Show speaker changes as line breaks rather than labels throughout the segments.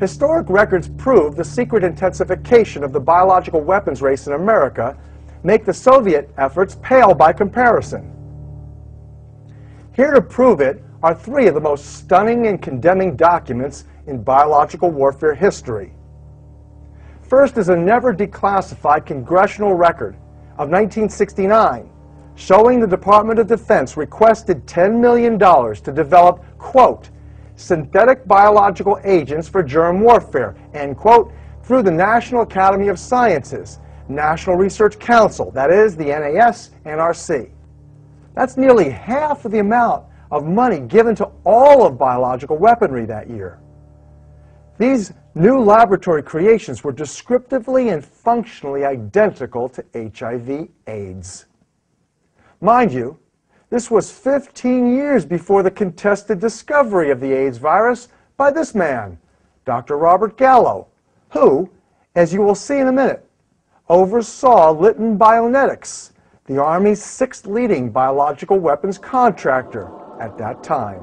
Historic records prove the secret intensification of the biological weapons race in America make the Soviet efforts pale by comparison. Here to prove it are three of the most stunning and condemning documents in biological warfare history. First is a never declassified congressional record of 1969 showing the Department of Defense requested $10 million to develop, quote, synthetic biological agents for germ warfare, end quote, through the National Academy of Sciences, National Research Council, that is, the NAS-NRC. That's nearly half of the amount of money given to all of biological weaponry that year. These new laboratory creations were descriptively and functionally identical to HIV/AIDS. Mind you, this was 15 years before the contested discovery of the AIDS virus by this man, Dr. Robert Gallo, who, as you will see in a minute, oversaw Litton Bionetics, the Army's sixth leading biological weapons contractor at that time.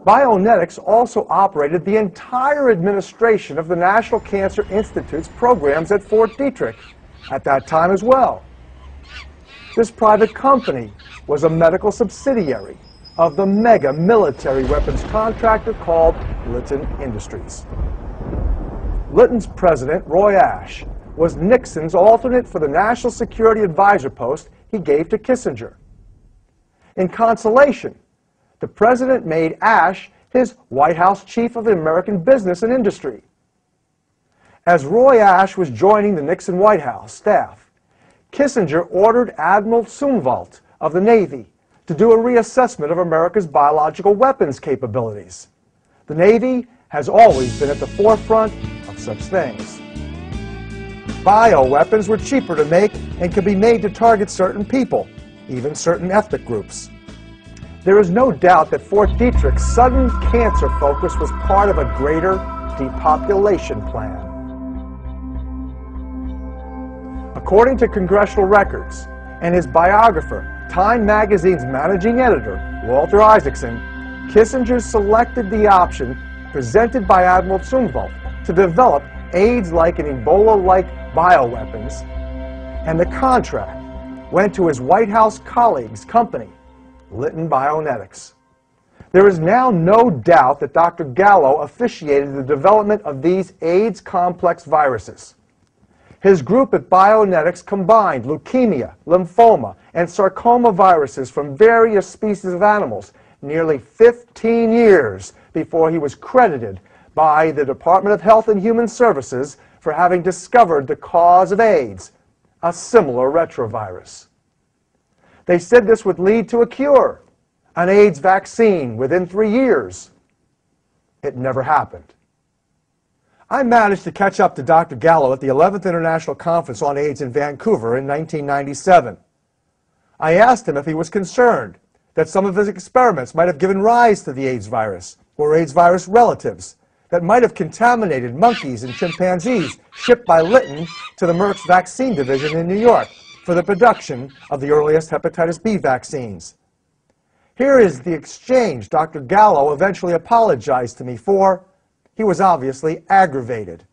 Bionetics also operated the entire administration of the National Cancer Institute's programs at Fort Detrick at that time as well. This private company was a medical subsidiary of the mega military weapons contractor called Litton Industries. Litton's president, Roy Ashe, was Nixon's alternate for the National Security Advisor post he gave to Kissinger. In consolation, the president made Ashe his White House chief of the American business and industry. As Roy Ashe was joining the Nixon White House staff, Kissinger ordered Admiral Zumwalt of the Navy to do a reassessment of America's biological weapons capabilities. The Navy has always been at the forefront of such things. Bioweapons were cheaper to make and could be made to target certain people, even certain ethnic groups. There is no doubt that Fort Detrick's sudden cancer focus was part of a greater depopulation plan. According to congressional records and his biographer, Time magazine's managing editor, Walter Isaacson, Kissinger selected the option presented by Admiral Zumwalt to develop AIDS-like and Ebola-like bioweapons, and the contract went to his White House colleague's company, Litton Bionetics. There is now no doubt that Dr. Gallo officiated the development of these AIDS complex viruses. His group at Bionetics combined leukemia, lymphoma, and sarcoma viruses from various species of animals nearly 15 years before he was credited by the Department of Health and Human Services for having discovered the cause of AIDS, a similar retrovirus. They said this would lead to a cure, an AIDS vaccine within 3 years. It never happened. I managed to catch up to Dr. Gallo at the 11th International Conference on AIDS in Vancouver in 1997. I asked him if he was concerned that some of his experiments might have given rise to the AIDS virus or AIDS virus relatives that might have contaminated monkeys and chimpanzees shipped by Litton to the Merck's vaccine division in New York for the production of the earliest hepatitis B vaccines. Here is the exchange Dr. Gallo eventually apologized to me for. He was obviously aggravated.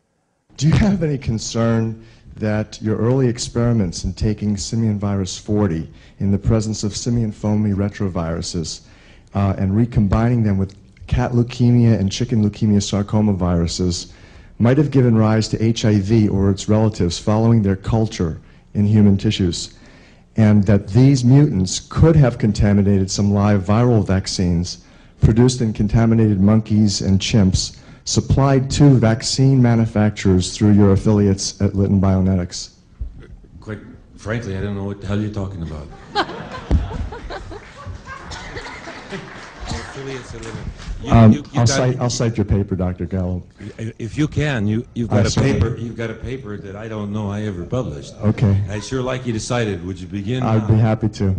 Do you have any concern that your early experiments in taking simian virus 40 in the presence of simian foamy retroviruses and recombining them with cat leukemia and chicken leukemia sarcoma viruses might have given rise to HIV or its relatives following their culture in human tissues, and that these mutants could have contaminated some live viral vaccines produced in contaminated monkeys and chimps supplied to vaccine manufacturers through your affiliates at Litton Bionetics?
Quite frankly, I don't know what the hell you're talking about.
I'll cite your paper, Dr. Gallo.
If you can, you've got a paper. You've got a paper that I don't know I ever published.
Okay.
I'd sure like you to cite it. Would you begin?
I'd be happy to.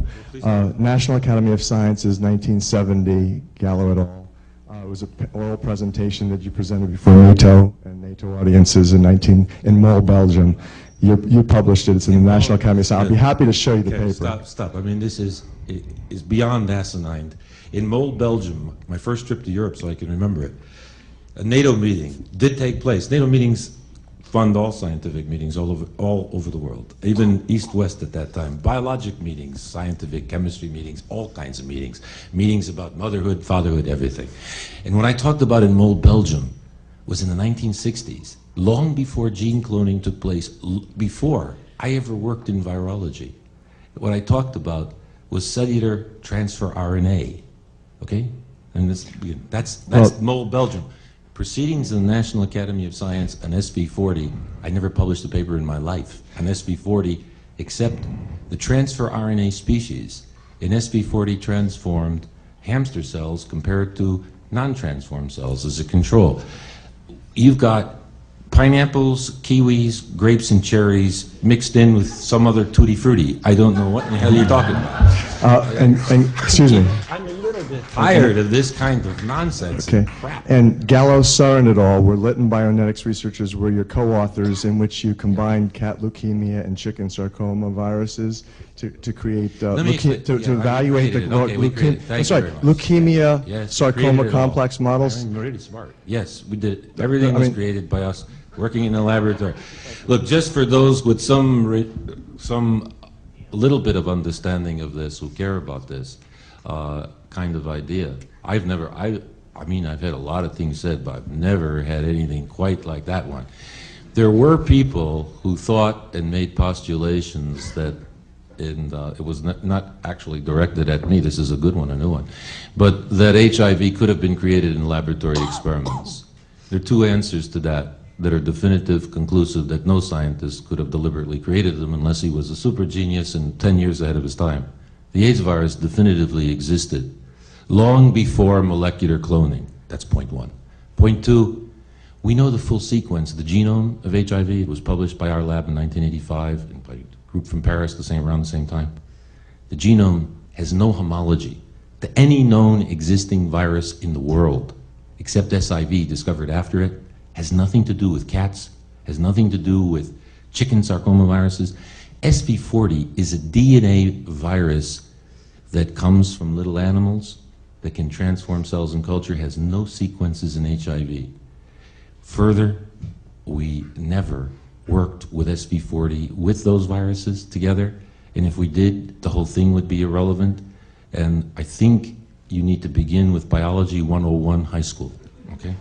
National Academy of Sciences, 1970, Gallo et al. It was an oral presentation that you presented before NATO and NATO audiences in Mol, Belgium. You published it. It's in the National Academy of Sciences. I'll be happy to show you the paper.
Stop. I mean, this is beyond asinine. In Mol, Belgium, my first trip to Europe, so I can remember it, a NATO meeting did take place. NATO meetings fund all scientific meetings all over the world, even East-West at that time. Biologic meetings, scientific chemistry meetings, all kinds of meetings. Meetings about motherhood, fatherhood, everything. And what I talked about in Mole, Belgium, was in the 1960s, long before gene cloning took place, before I ever worked in virology. What I talked about was cellular transfer RNA, okay? And that's Mole, Belgium. Proceedings of the National Academy of Science on SV40, I never published a paper in my life on SV40, except the transfer RNA species in SV40 transformed hamster cells compared to non-transformed cells as a control. You've got pineapples, kiwis, grapes, and cherries mixed in with some other tutti frutti. I don't know what in the hell you're talking about.
And excuse me.
I'm a little bit tired of this kind of nonsense.
Okay.
Crap.
And Gallo, Sarin et al. Were Lytton Bionetics researchers were your co-authors in which you combined cat leukemia and chicken sarcoma viruses to create to evaluate the leukemia sarcoma complex models.
I'm really smart. Yes, we did it. Everything was created by us working in the laboratory. Look, just for those with some little bit of understanding of this, who care about this kind of idea. I mean, I've had a lot of things said, but I've never had anything quite like that one. There were people who thought and made postulations that, and it was not actually directed at me, this is a good one, a new one, but that HIV could have been created in laboratory experiments. There are two answers to that are definitive, conclusive, that no scientist could have deliberately created them unless he was a super genius and 10 years ahead of his time. The AIDS virus definitively existed long before molecular cloning. That's point one. Point two, we know the full sequence, the genome of HIV. It was published by our lab in 1985 and by a group from Paris around the same time. The genome has no homology to any known existing virus in the world, except SIV discovered after it. Has nothing to do with cats, has nothing to do with chicken sarcoma viruses. SV40 is a DNA virus that comes from little animals that can transform cells in culture, has no sequences in HIV. Further, we never worked with SV40 with those viruses together, and if we did, the whole thing would be irrelevant. And I think you need to begin with Biology 101 high school, okay?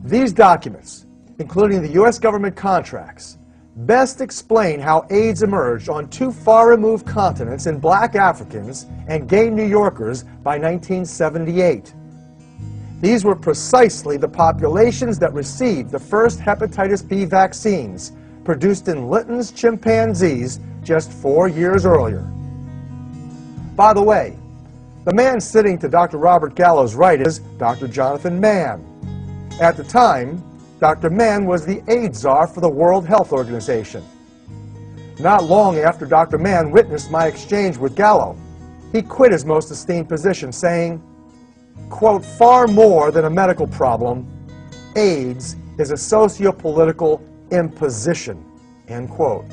These documents, including the U.S. government contracts, best explain how AIDS emerged on two far-removed continents in black Africans and gay New Yorkers by 1978. These were precisely the populations that received the first hepatitis B vaccines produced in Lytton's chimpanzees just 4 years earlier. By the way, the man sitting to Dr. Robert Gallo's right is Dr. Jonathan Mann. At the time, Dr. Mann was the AIDS czar for the World Health Organization. Not long after Dr. Mann witnessed my exchange with Gallo, he quit his most esteemed position, saying, quote, "Far more than a medical problem, AIDS is a socio-political imposition," end quote.